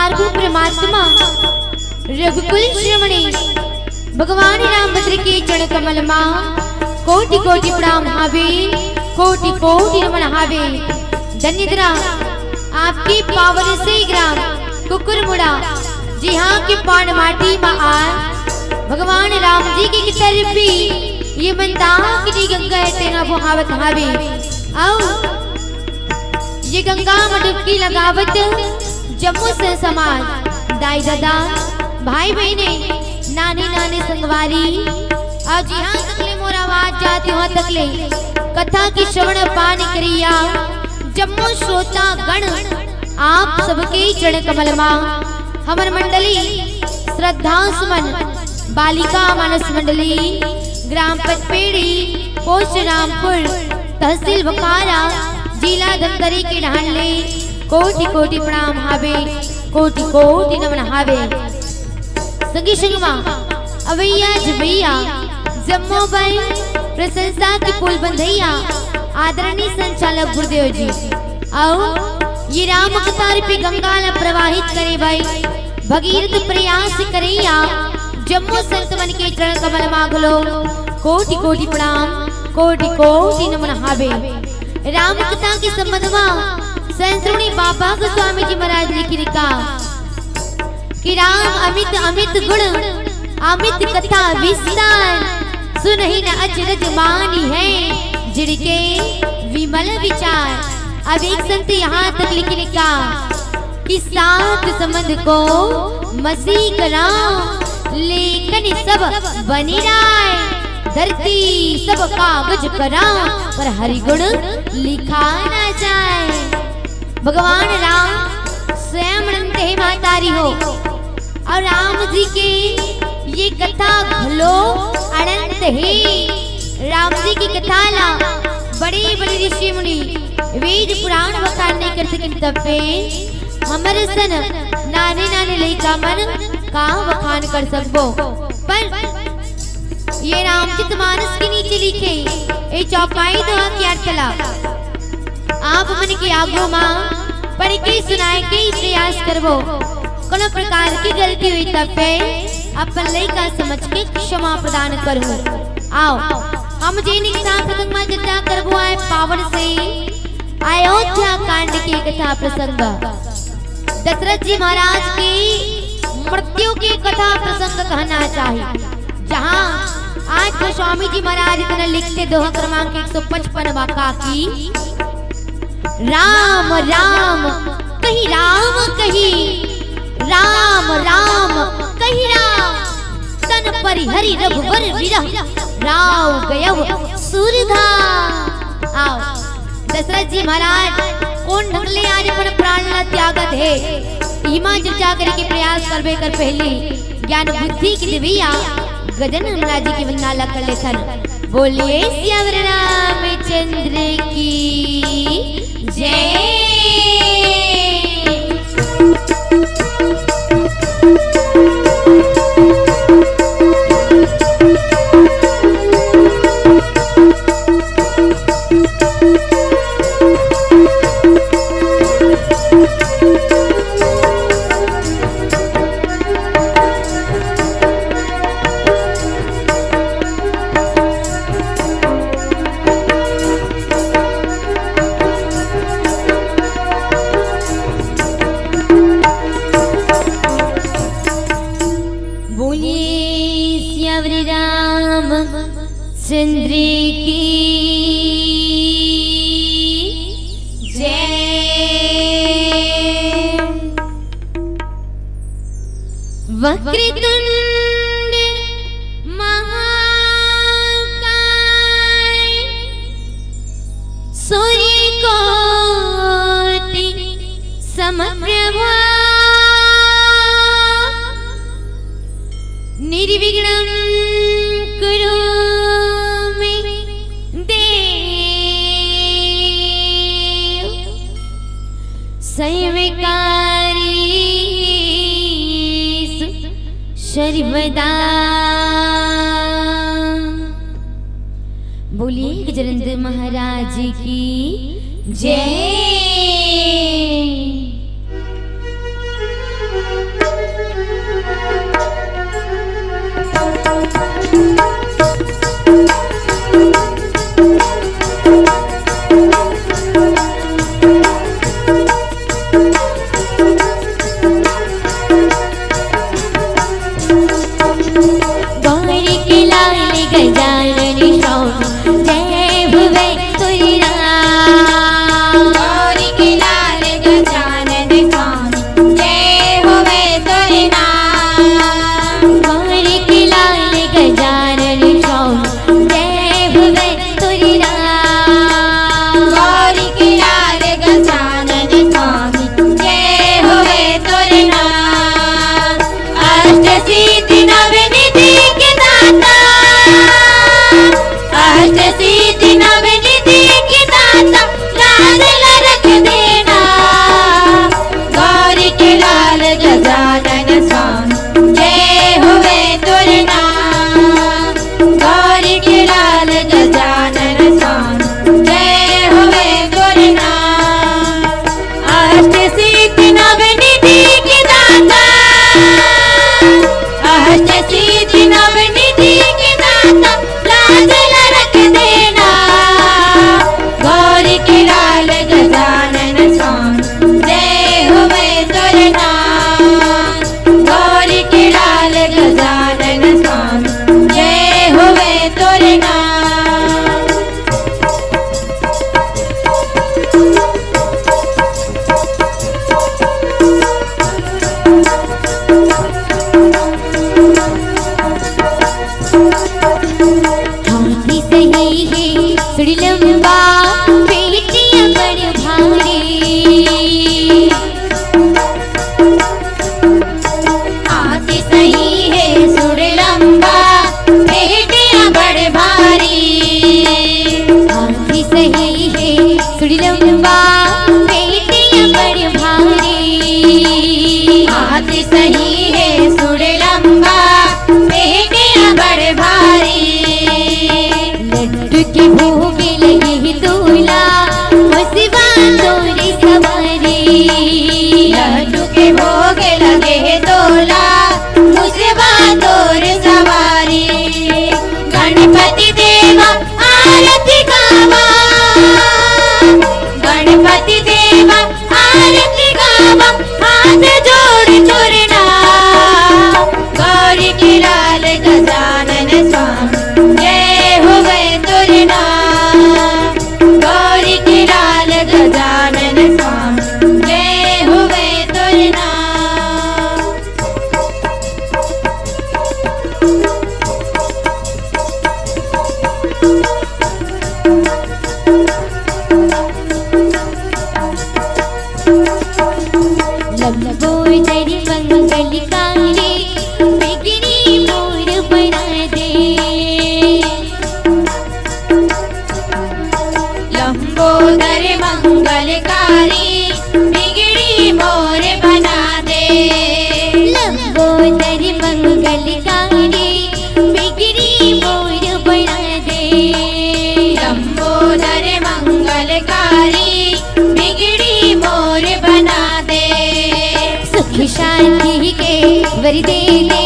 पार्वती परमात्मा रघुकुल श्रमणे भगवान रामभद्र के चरण कमल मां कोटि कोटि प्रणाम हावे, कोटि कोटि नमन हावे। धन्यद्रा आपकी पावन से ग्राम कुकुरमुड़ा जी हाँ के पान माटी में आ भगवान राम जी की तरफी ये मंदाक की गंगा तेना बुहावत हावे। आओ ये गंगा में डुबकी लगावत जम्मू से समाज दाई दादा भाई बहने नानी नानी संगवारी आज यहाँ तकले मोर आवाज जाती हो तकले कथा की श्रवण पान करिया जम्मू श्रोता गण आप सबके चरण कमल मां हमर मंडली श्रद्धा सुमन बालिका मानस मंडली ग्राम पचपेड़ी पोस्ट रामपुर तहसील बकारा जिला धमतरी के ढांडले कोटि कोटि प्रणाम हावे, कोटि कोटि नमन हावे। संगी संगमा अवैया जबैया जम्मो भाई प्रशंसा की पुल बंधैया आदरणीय संचालक गुरुदेव जी आओ ये राम कथा रूपी गंगा न प्रवाहित करे भाई भगीरथ प्रयास करैया जम्मू संत मन के चरण कमल मांगलो कोटि कोटि प्रणाम, कोटि कोटि नमन हावे। राम कथा के संबंध में संश्रवणी बाबा गोस्वामी जी महाराज लिखी लिखा कि राम अमित अमित गुण अमित कथा विस्तार सुनहि न अचरज मानी है जिनके विमल विचार। अब एक संत यहाँ तक लिखी लिखा कि सात संबंध को मसीह कराओ लेखन सब बनी राय धरती सब कागज कराओ पर हरि गुण लिखा न जाए। भगवान राम स्वयं अनंत है महतारी हो और राम जी के ये कथा भलो अनंत है। राम जी की कथा ला बड़े बड़े ऋषि मुनि वेद पुराण बखान नहीं कर सके तबे हमारे सन नाने नाने लइका मन का बखान कर सकबो। पर ये रामचरितमानस के नीचे लिखे ए चौपाई दोहा के अर्थ ला आप मन के आगो मां पढ़ के सुनाए के प्रयास करबो। कोनो प्रकार की गलती हुई तबे अपन लइका समझ के क्षमा प्रदान करू। आओ हम जे निकथा प्रसंग में चर्चा करबो आए पावन से अयोध्या कांड की कथा प्रसंग दशरथ जी महाराज की मृत्यु की कथा प्रसंग कहना चाहिए। जहां आज गोस्वामी जी महाराज इतना लिखते दोहा क्रमांक 155 वाका की राम राम कही राम कही राम राम कही राम तन परिहरि रघुवर विरह राव गयव सूरधा। आओ दशरथ जी महाराज कौन ढंगले आज पर प्राण ला त्यागत है इमा चर्चा करे के प्रयास करबे कर पहले ज्ञान बुद्धि की दिव्या गजन हमरा जी की वंदना कर लेथन। बोलिए सियावर रामचंद्र की जय। चंद्र की जय। वक्रतुंड महाकाय सूर्य कोटि समप्रभा निर्विघ्नं कुरु सर्वदा। बोलिए गजेंद्र महाराज की जय। लड्डू के भोग लगे तोला मुझवा तोरे सवारी लड्डू के भोग लगे तोला मुझवा तोरे सवारी गणपति देवा आरती गावा गणपति देवा आरती गावा हाथ जोड़ तोरना गौरी की लाल गजानन स्वामी जय हो गए तोरना गौरी की लाल गजानन स्वामी जय हो गए तोरना लंबोदरी मंगलकारी बिगड़ी मोर बना दे लंबोदर मंगलकारी बिगड़ी मोर बना दे लंबोदरी मंगलकारी बिगड़ी मोर बना दे लंबोदर मंगलकारी बिगड़ी मोर बना दे सुख शांति के वर दे दे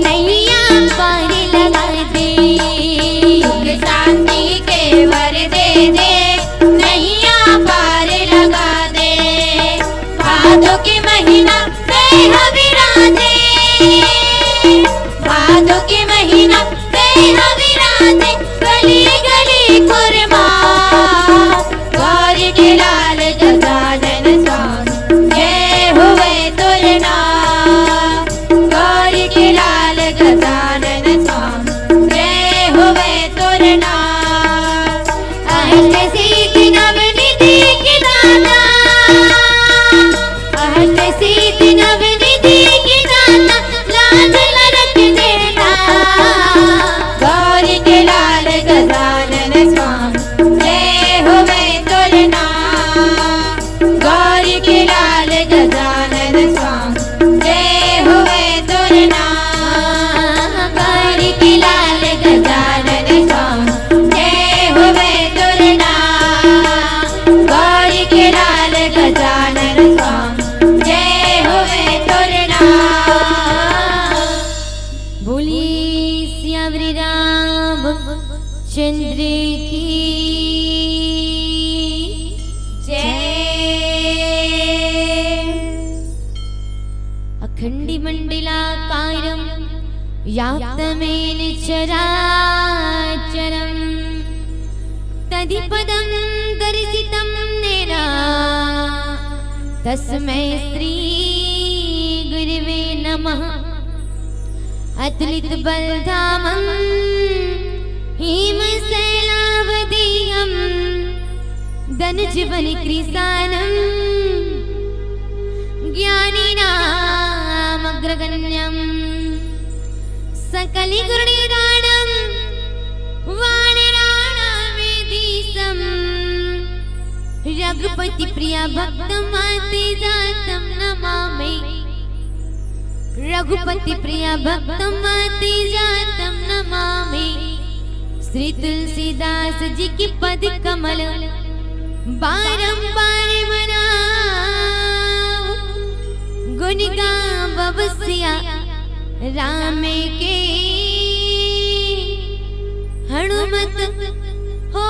नैया पार लगा दे सुख शांति के वर दे दे नैया पार लगा दे भादों के महीना देह विराजे भादों के महीना देह विराजे गली गली खुरमा गौरी के लाल गजानन स्वामी जय हो गए तोरना गौरी के लाल गजानन स्वामी जय हो गए तोरना अहट सिद्ध नवनिधि के दाता अहट सिद्ध नवनिधि के दाता लाज लरक देना गौरी के लाल गजानन स्वामी जय हो गए तोरना गौरी के लाल गजानन स्वामी जय हो गए तोरना गौरी के लाल गजानन स्वामी जय हो गए तोरना गौरी के लाल गजानन स्वामी जय हो गए तोरना बोलिए श्यावरी राम चंद्र की जय अखंडी मंडलाकारं व्याप्तमेन चराचरं तदिपदं दर्शितं नेना तस्मै श्री गुरुवे नमः अतुलित बलधामं हिमशैलावधीयं धनजीवन कृशानं ज्ञानिनामग्रगण्यं सकलिगुणनिधानं वानराणामेधीशं रघुपति प्रिया भक्तमाते जातं नमामि रघुपति प्रिया भक्तमाते जातं नमामि श्री तुलसीदास जी की पद कमल बारंबार मनाओ गुण गाव बसिया राम के हनुमत हो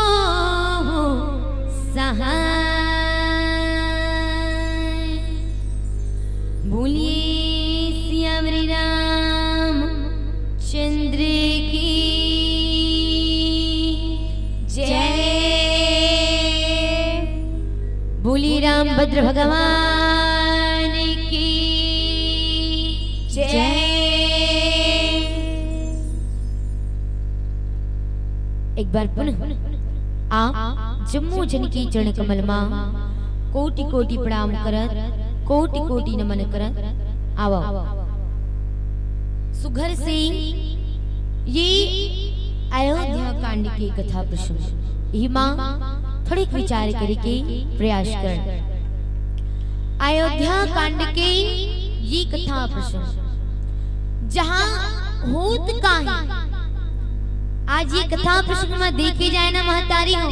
सहाय बोलिए श्यावरी राम चंद्र की जय बोलिए रामभद्र भगवान की जय एक बार पुनः आप जम्मू जनकी चरण कमल मां कोटि कोटि प्रणाम करत कोटि कोटि नमन करत आओ सुघर से ये अयोध्या कांड की कथा प्रसंग ही मां थोड़े विचार करके प्रयास कर अयोध्या कांड के ये कथा प्रसंग जहां होत का है आज ये कथा प्रसंग में देखे जाए ना महतारी हो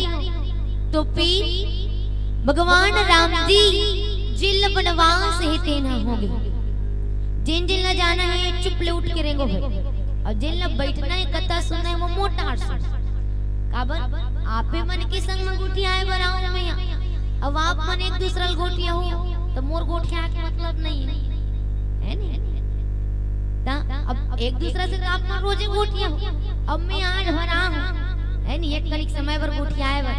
तो फिर भगवान राम जी जिल वनवास हेते न होगे। जिन जिन न जाना है चुप ले उठ के रेंगो भाई, और जिन न बैठना है कथा सुनना है वो मोटा हार सुन काबर आपे मन के संग में गोठिया आए बनाओ मैं, अब आप मन एक दूसरा गोठिया हो तो मोर गोठिया के मतलब नहीं है नहीं ता अब एक दूसरा से आप मन रोजे गोठिया हो, अब मैं आज भरा हूं है नहीं एक कनिक समय पर गोठिया आए बा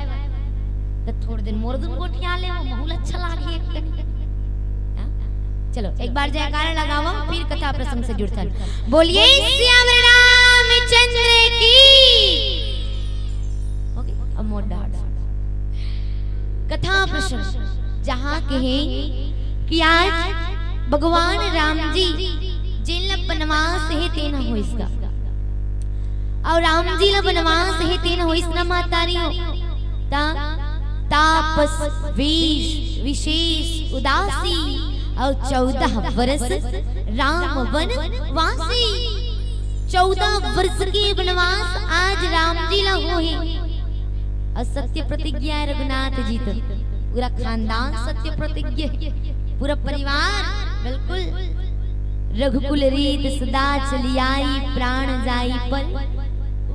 तो थोड़े दिन मोर दिन गोठिया ले माहौल अच्छा लागे एक कनिक। चलो एक बार जयकारा लगाओ फिर कथा प्रसंग से जुड़ता बोलिए श्याम रामचंद्र की। ओके अब मोर डांस कथा प्रसंग जहां कहे कि आज भगवान राम जी जिन बनवास है तेना हो इसका, और राम जी ला बनवास है तेना हो इसना मातारी हो ता तापस विशेष उदासी और 14 वर्ष राम वन वासी। 14 वर्ष के वनवास आज राम जी ला हो है, और सत्य प्रतिज्ञा है रघुनाथ जी तो पूरा खानदान सत्य प्रतिज्ञा, पूरा परिवार बिल्कुल रघुकुल रीत सदा चली आई, प्राण जाई पर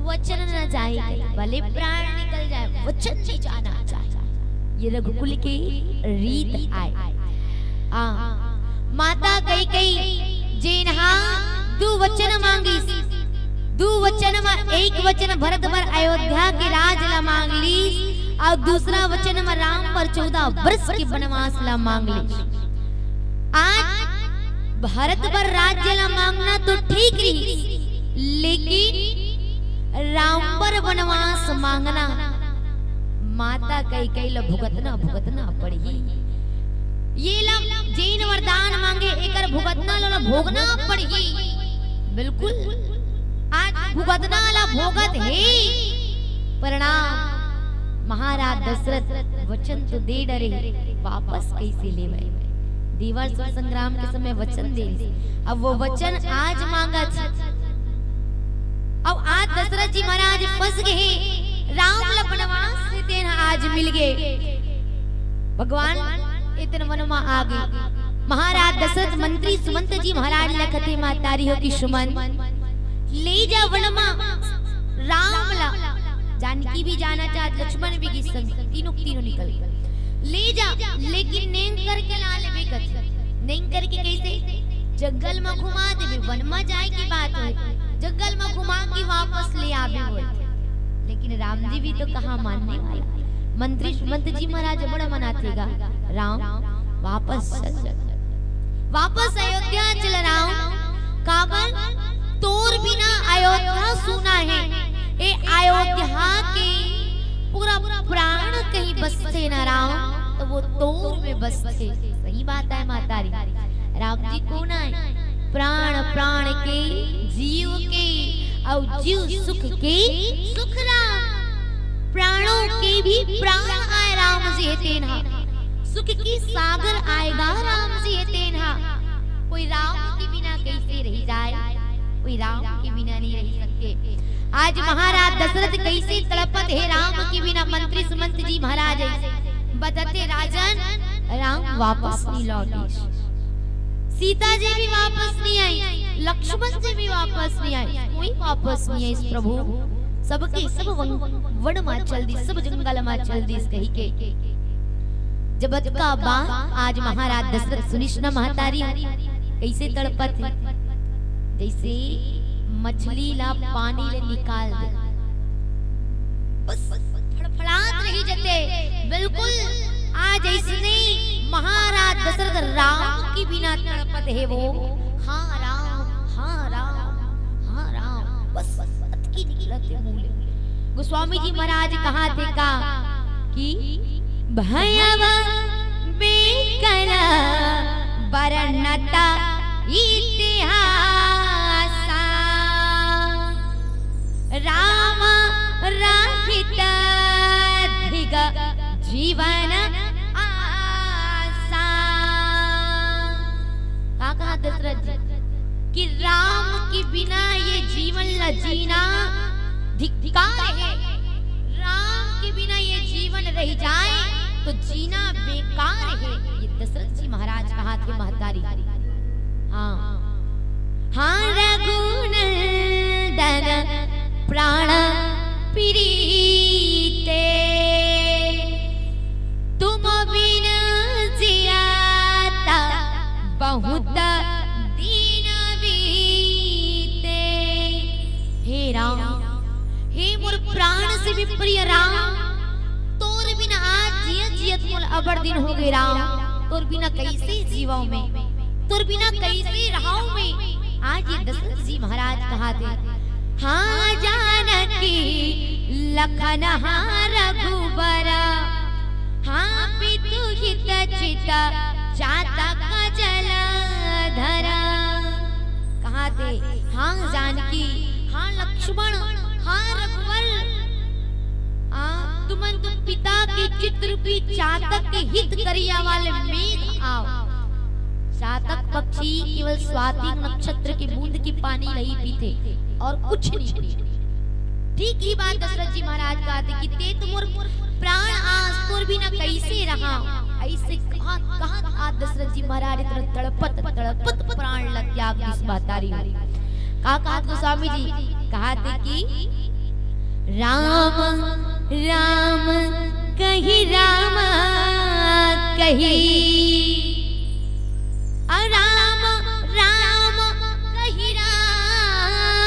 वचन न जाए, भले प्राण निकल जाए वचन नहीं जाना चाहिए, ये रघुकुल की रीत आए। माता कई कई जेनहा दो वचन मांगी, दो वचन में एक वचन भरत पर अयोध्या के राज ला मांग ली, और दूसरा वचन में राम पर 14 वर्ष के वनवास ला मांग ली। आज भारत पर राज्य ला मांगना तो ठीक रही, लेकिन राम पर वनवास मांगना माता कई कई ला भुगतना पड़ी। ये ला जैन वरदान मांगे एकर भुगतना ला भोगना पड़ी, बिल्कुल आज भुगतना ला भोगत है। प्रणाम महाराज दशरथ वचन तो दे डरे वापस कैसे लेवे, दीवार संग्राम के समय वचन दे, अब वो वचन आज मांगा छ। अब आज दशरथ जी महाराज फंस गए, राम ला वनवास से तेना आज मिल गए, भगवान इतने वन में आ गए। महाराज दशरथ मंत्री सुमंत जी महाराज लखते मातारी हो की सुमन ले जा वन में राम ला, जानकी भी जाना चाहत लक्ष्मण भी की संग तीनों निकल ले जा, लेकिन नेंग करके ला लेबे कथी, नेंग करके कैसे जंगल में घुमा देबे, वन में जाए की बात है, जंगल में घुमा के वापस ले आबे होए, लेकिन राम जी भी तो कहां मानने वाला। मंत्री सुमंत जी महाराज बड़ा मनातेगा, राम वापस अयोध्या चल राम, काबर तोर बिना अयोध्या सुना है, ए अयोध्या के पूरा प्राण कहीं बसते न राम, तो वो तोर में बसते। सही बात है मातारी, राम जी कौन है, प्राण प्राण के जीव के, और जीव सुख के सुख राम, प्राणों के भी प्राण आए राम जी तेना, सुख की सागर आएगा राम जी तेना। कोई राम के बिना कैसे रह जाए, कोई राम के बिना नहीं रह सकते। आज महाराज दशरथ कैसे तड़पत है राम के बिना, मंत्री सुमंत जी महाराज बदते राजन राम वापस नहीं लौटे, सीता जी भी वापस नहीं आई, लक्ष्मण जी भी वापस नहीं आई, कोई वापस नहीं आई। इस प्रभु सबके सब वन में चल दी, सब जंगल में चल दी, कही के जबत का बा आज महाराज दशरथ सुनिश्ना महतारी कैसे तड़पत है, जैसे मछली ला पानी ले निकाल दे, बस फड़फड़ात रही जते, बिल्कुल आज ऐसने महाराज दशरथ राम की बिना तड़पत है वो, हाँ राम हाँ राम हाँ राम, बस अटकी निकलते मूले। गोस्वामी जी महाराज कहा थे का कि भयवा बेकरा बरनता इतिहास, राम राहित धिग जीवन आसा। कहा दशरथ जी कि राम के बिना ये जीवन ला जीना धिक्कार है। राम के बिना ये जीवन रह जाए तो जीना बेकार है। ये दशरथ जी महाराज कहा थे महतारी। हाँ हाँ रघुनंदन प्राण प्रीते तुम बिन जियाता बहुत दिन बीते। हे राम, हे मोर प्राण से भी प्रिय राम, तोर बिना आज जियत मोल अबर दिन हो गए राम। तोर बिना कैसे जीवाओ में, तोर बिना कैसे रहाओ में। आज ये दशरथ जी महाराज कहा थे। हाँ जानकी लखन रघुबर हाँ पितु हित चित चातक जलधर। कहा थे हाँ जानकी, हाँ लक्ष्मण, हाँ रघुवर, तुमन तो पिता के चित्र रूपी चातक के हित करिया वाले मेघ आओ। चातक पक्षी केवल स्वाति नक्षत्र के बूंद की पानी नहीं पीते और कुछ नहीं पीते। ठीक ही बात दशरथ जी महाराज कहते कि ते तुमोर प्राण आस तोर बिना कैसे रहा। ऐसे कहा आज दशरथ जी महाराज इतना तड़पत तड़पत प्राण लग त्याग इस बातारी। कहा गोस्वामी जी कहते कि राम राम कही राम कही, राम राम कही राम,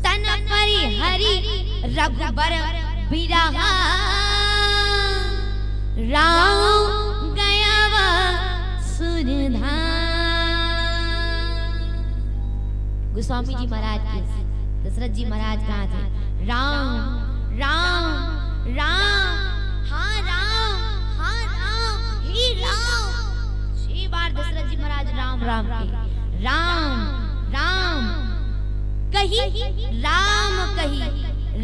तन परि हरि रघुबर बिरहा, राम गया सुरधाम। गोस्वामी जी महाराज के दशरथ जी महाराज कहा थे राम राम राम, हाँ राम, हाँ राम, ही राम। 6 बार दशरथ जी महाराज राम राम के। राम राम कही, राम कही,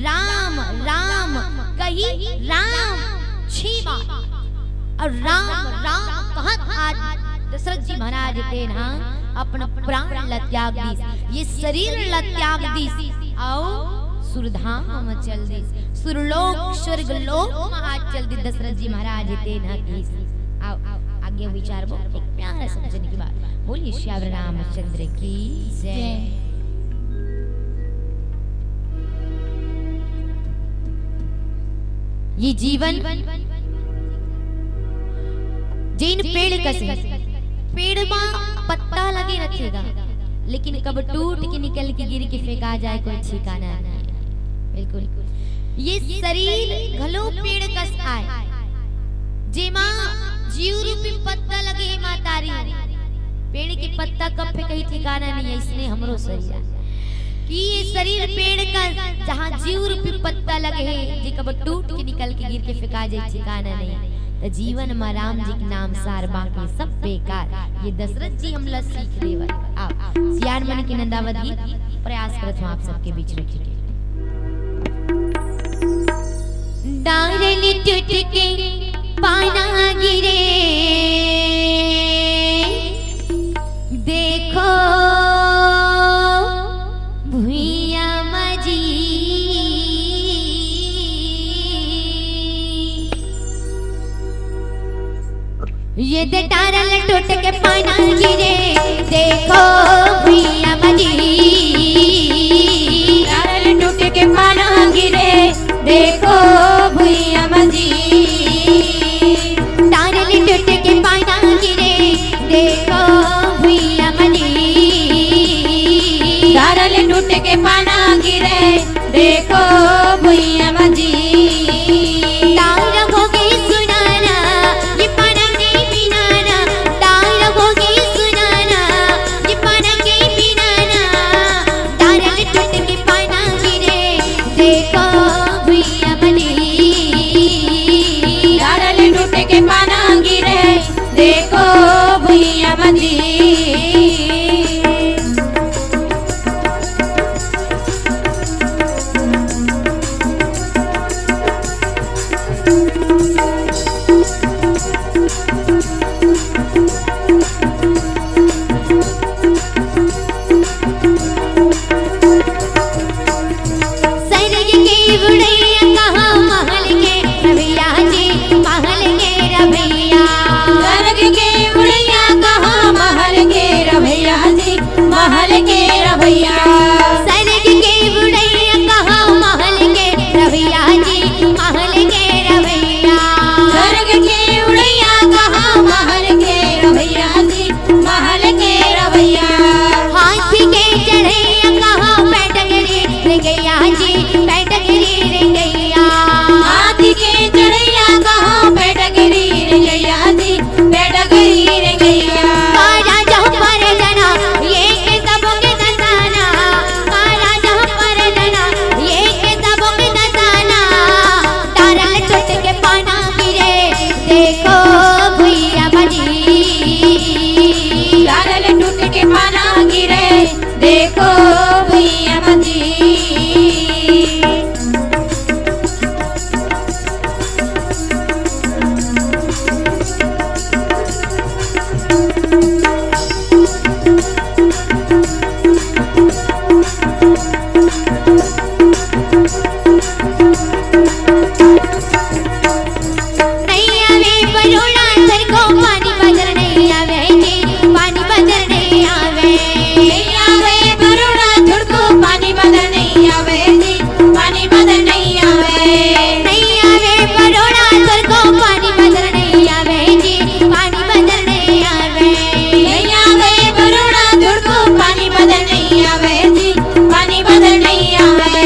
राम राम कही, राम 6 बार। और राम राम कहत आज दशरथ जी महाराज थे ना अपना प्राण ल त्याग दीस, ये शरीर ल त्याग दीस, आओ सुरधाम चल दी, सुरलोक स्वर्ग लोक आज चल दी। दशरथ जी महाराज थे ना किस। आओ आगे विचार वो एक प्यारा समझने की बात। बोलिए श्याम रामचंद्र की जय। ये जीवन जिन पेड़ कसे, पेड़ में पत्ता लगे रखेगा लेकिन कब टूट के निकल के गिर के फेंका जाए कोई ठिकाना नहीं। बिल्कुल ये शरीर घलो पेड़ कस आए जेमा जीव रूपी पत्ता लगे मातारी। पेड़ के पत्ता कब पे कहीं ठिकाना नहीं है। इसने हमरो शरीर कि ये शरीर पेड़ का जहाँ जीव रूपी पत्ता लगे है जे कब टूट के निकल के गिर के फेंका जाए ठिकाना नहीं। तो जीवन में राम जी के नाम सार बाकी सब बेकार। ये दशरथ जी हमला सीख देवर। आप सियान मन के नंदावत गीत प्रयास करत हूं आप सबके बीच रखे के। डांडली टूट के पाना गिरे देखो भुइया मजी, ये डारल टूट के पाना गिरे देखो भुइया मजी, डारल टूट के पाना गिरे देखो भुइया मजी, डारल टूट के पाना गिरे देखो भुइया मजी, डारल टूट के पाना गिरे देखो भुइया मजी। देखो भुइया मजी। बुढ़ैया कहाँ महल के रवैया जी, महल के रवैया। स्वर्ग के बुढ़ैया कहाँ महल के रवैया जी, महल के रवैया। स्वर्ग के बुढ़ैया कहाँ महल के रवैया जी, महल के रवैया। स्वर्ग के बुढ़ैया कहाँ महल के रवैया जी, महल के रवैया। हाथी के चढ़ैया कहाँ बैठगरी रे गैया जी, बैठगरी रे गैया। हाथी के चढ़ैया कहाँ बैठगरी रे गैया जी, बैठगरी रे गैया। राजा पर जना ये के सबों के दसाना, राजा पर जना ये के सबों के दसाना। तारल टूट के पाना गिरे देखो भैया बजी, तारल टूट के पाना गिरे देखो भैया मजी। नैया में बरोड़ा सर को पानी बदर नहीं आवे जी, पानी बदर नहीं आवे। नैया वे बरोड़ा झुड़को पानी बदल नहीं आवे जी, पानी बदल नहीं आवे। नैया में बरोड़ा सर को पानी बदर नहीं आवे जी, पानी बदर नहीं आवे। नैया वे बरोड़ा झुड़को पानी बदल नहीं आवे जी, पानी बदल नहीं आवे।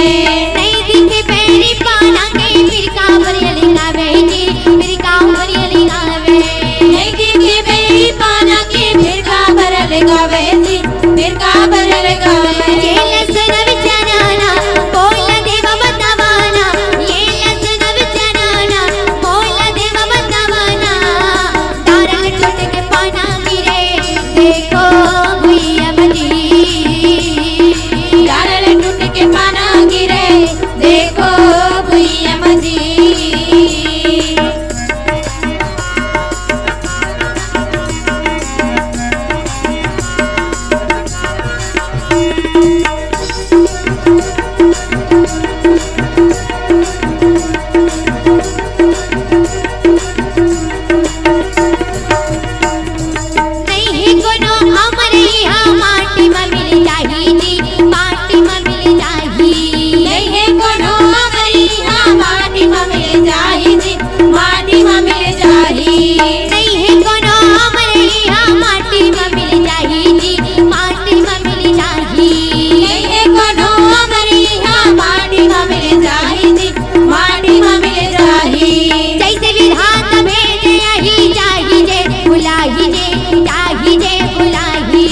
नहीं दिखे पैरी पाना के फिर कांवरिया लिखावे जी, फिर कांवरिया लिखावे। नहीं दिखे बेरी पाना की फिर काबर लगावे जी, फिर काबर लगावे। ये लसन विचाराना बोला देव बतावाना, ये लसन विचाराना बोला देव बतावाना। तारल टूट के पाना गिरे देखो भैया बजी, तारल टूट के पाना गिरे देखो भैया मजी। नहीं कोनो हमरे यहाँ माटी में मिल जाही जी, माटी में मिल जाही। नहीं है कोनो हमारी यहाँ माटी में मिल जाही जी, माटी में मिल जाही। नहीं है कोनो हमरे यहाँ माटी में मिल जाही जी, माटी में मिल जाही। नहीं है कोनो हमारी यहाँ माटी में मिल जाही जी, माटी में मिल जाही। जैसे विधाता भेजे यही जाही जे बुलाही जे, जाही जे बुलाही।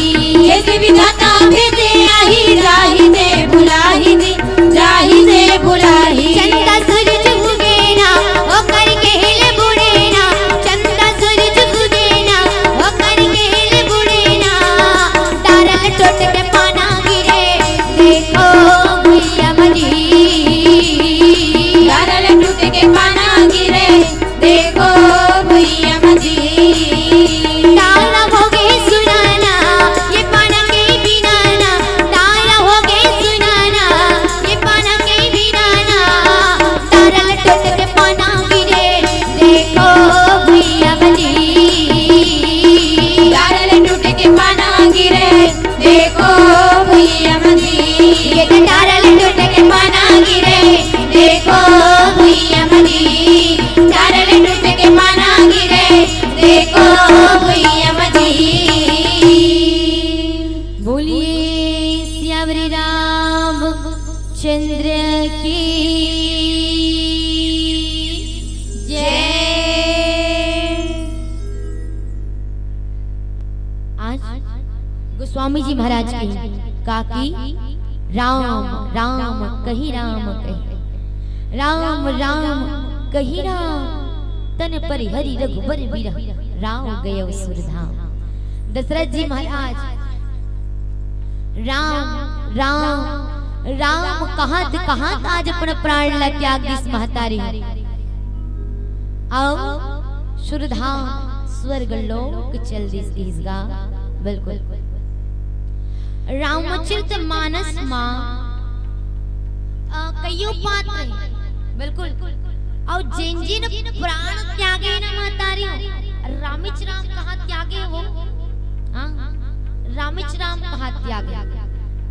जैसे विधाता भेजे आही जाही दे बुलाही जी, जाही दे बुलाही। चंदा सूरज उगे ना ओ करके हिले बुढ़े ना, चंदा सूरज उगे ना ओ करके हिले बुढ़े ना। तारल टूट के पाना गिरे देखो भैया मजी, तारल टूट के पाना गिरे देखो भैया मजी। तारा हो गए सुनाना ये पाना के बिनाना, तारा हो गए सुनाना ये पाना के बिनाना। तारल टूट के पाना गिरे देखो भैया बजी, तारल टूट के पाना गिरे देखो भैया मजी। ये तो तारल टूट के पाना गिरे देखो भैया मजी, तारल टूट के पाना गिरे देखो भैया मजी। बोलिए श्यावरी राम चंद्र की जय। आज गोस्वामी जी महाराज की काकी राम राम कही राम कही, राम राम कही राम तन परिहरि रघुबर वीर राम गयो सुरधाम। दशरथ जी महाराज राम राम राम कहाँ आज अपन प्राण ला त्याग दिस महतारी। आओ सुरधाम स्वर्ग लोक चल दिस ईसगा। बिल्कुल रामचरित मानस मां कईयों पात्र हैं, बिल्कुल। और जिन जिन प्राण त्यागे ना महतारियों, रामिच राम कहाँ त्यागे वो, हाँ रामिच राम कहाँ त्यागे।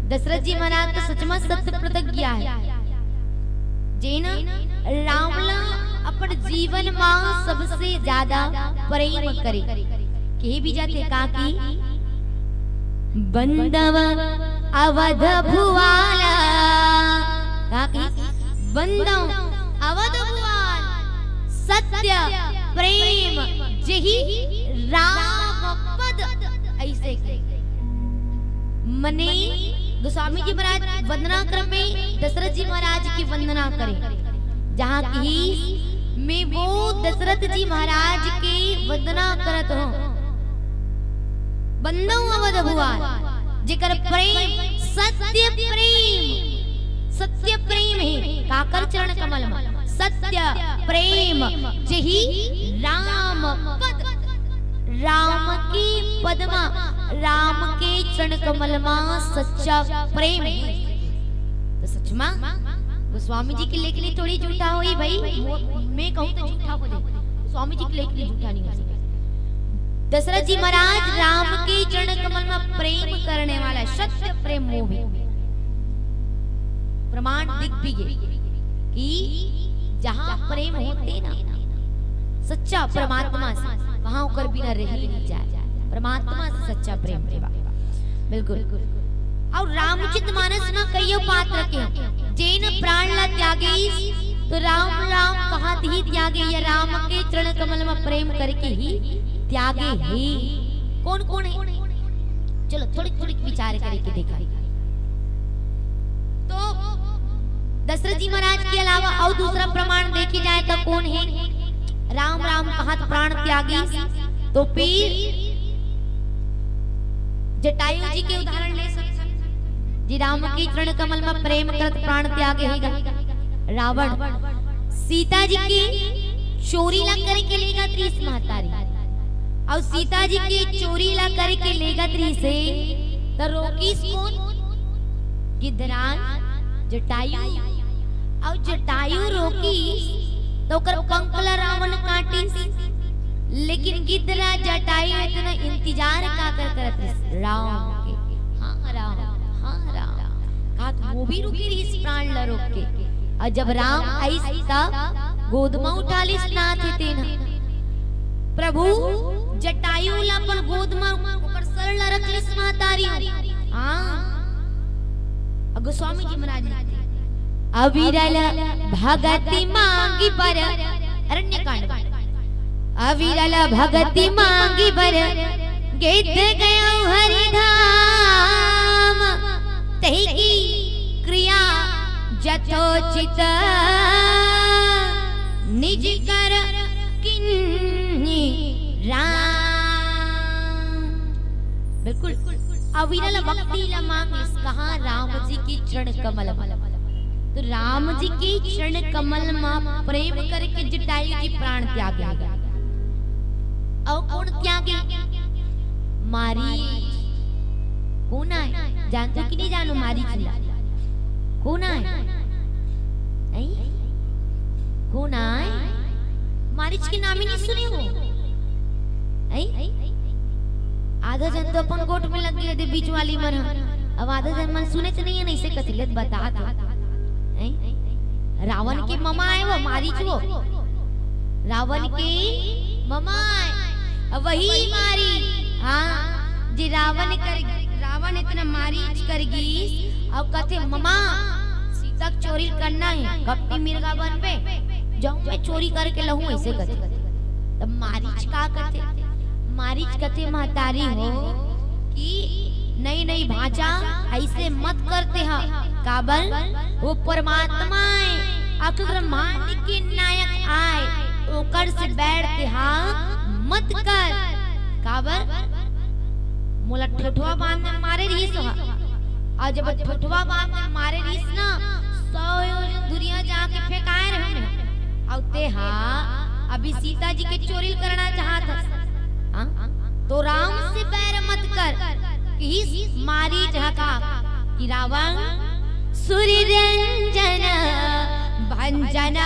दशरथ जी महाराज तो सच में सत्य प्रतिज्ञा है, जिन रामला अपन जीवन में सबसे ज्यादा प्रेम करे, कही भी जाते काकी बंदव अवध भुवाला, काकी बंदव अवध भुवाल, सत्य प्रेम जही राम पद ऐसे मने। गोस्वामी जी महाराज वंदना क्रम में दशरथ जी महाराज की वंदना करें, जहाँ की मैं वो दशरथ जी महाराज की वंदना करत हूँ। बंदव अवध भुवाल, जेकर प्रेम सत्य प्रेम, सत्य प्रेम है काकर चरण कमल में, सत्य प्रेम जही राम पद, राम की पद्मा, राम के चरण कमल में सच्चा प्रेम है। तो सच में गोस्वामी जी के लेखनी थोड़ी झूठा हुई भाई, मैं कहूँ तो झूठा हो जाए, स्वामी जी के लेखनी झूठा नहीं हो सकता। दशरथ जी महाराज राम के चरण कमल में प्रेम करने वाला सत्य प्रेम मोह प्रमाण दिग्विजय कि जहाँ प्रेम होते ना सच्चा परमात्मा से, वहां होकर बिना रह ही नहीं जाए, परमात्मा से सच्चा प्रेम रे बाबा, बिल्कुल। और रामचित मानस में कईयों पात्र के जैन प्राण ला त्यागे, तो राम राम कहाँ ही त्यागे, या राम के चरण कमल में प्रेम करके ही त्यागे ही। कौन कौन है, चलो थोड़ी थोड़ी विचार करके देखा। तो दशरथ जी महाराज के अलावा और दूसरा प्रमाण देखी जाए तो कौन है, राम राम कहत प्राण त्यागी, तो फिर जटायु जी के उदाहरण ले सकते जी, राम के चरण कमल में प्रेम करत प्राण त्यागे हैगा। रावण सीता जी की चोरी ला करके लेगा 30 महतारी, और सीता जी की चोरी ला करके लेगा 30 से, तो रोकी कौन, गिद्धराज जटायु, और जटायु रोकी तो कर पंखला रावण काटी, लेकिन गिद्धरा जटायु इतना इंतजार का करत राम के, हाँ राम, हाँ राम का वो भी रुकी रही इस प्राण ला रोक के। और जब राम आई तब गोदमा उठा ली नाथ तेना, प्रभु जटायु ला पर गोदमा ऊपर सर ला रख ली महतारी, हाँ। गोस्वामी जी महाराज अविरल भगति मांगी पर, अरण्यकांड, अविरल भगति मांगी पर गिद्ध गया हरिधाम, तही की क्रिया जथोचित निज कर किन्नी राम, बिल्कुल। अविरल भक्ति ला मांग, कहा राम जी की चरण कमल, तो राम जी के चरण कमल में प्रेम करके जटायु जी प्राण त्यागे। और कौन त्यागे, मारीच, कौन है जानते कि नहीं जानो, मारीच कौन है, कौन है, मारीच के नाम ही नहीं सुने हो, आधा जन तो अपन गोट में लग गए बीच वाली मर, अब आधा जन मन सुने तो नहीं है, नहीं से कथिलत बता था। रावण के ममा है वो मारीच, वो रावण के ममा है, वही मारी, हाँ जी रावण इतना मारीच करगी, अब कहते ममा सीता चोरी करना है, कपटी मिर्गा बन पे जाऊं मैं चोरी करके लहूं, ऐसे कहते। तब मारीच का करते, मारीच कहते महतारी हो कि नहीं नहीं भाजा ऐसे मत करते हैं, काबल वो परमात्मा है, अखिल ब्रह्मांड के नायक आए, ओकर से बैठते हाँ मत कर, काबल मोला ठठुआ बांध में मारे रीस हो, और जब ठठुआ बांध में मारे रीस ना 100 योजन दुनिया जाके फेंकाए रहे, और ते हाँ अभी सीता जी के चोरी करना चाहता, तो राम से बैर मत कर, कि मारी जहका कि रावण सुररंजन भंजन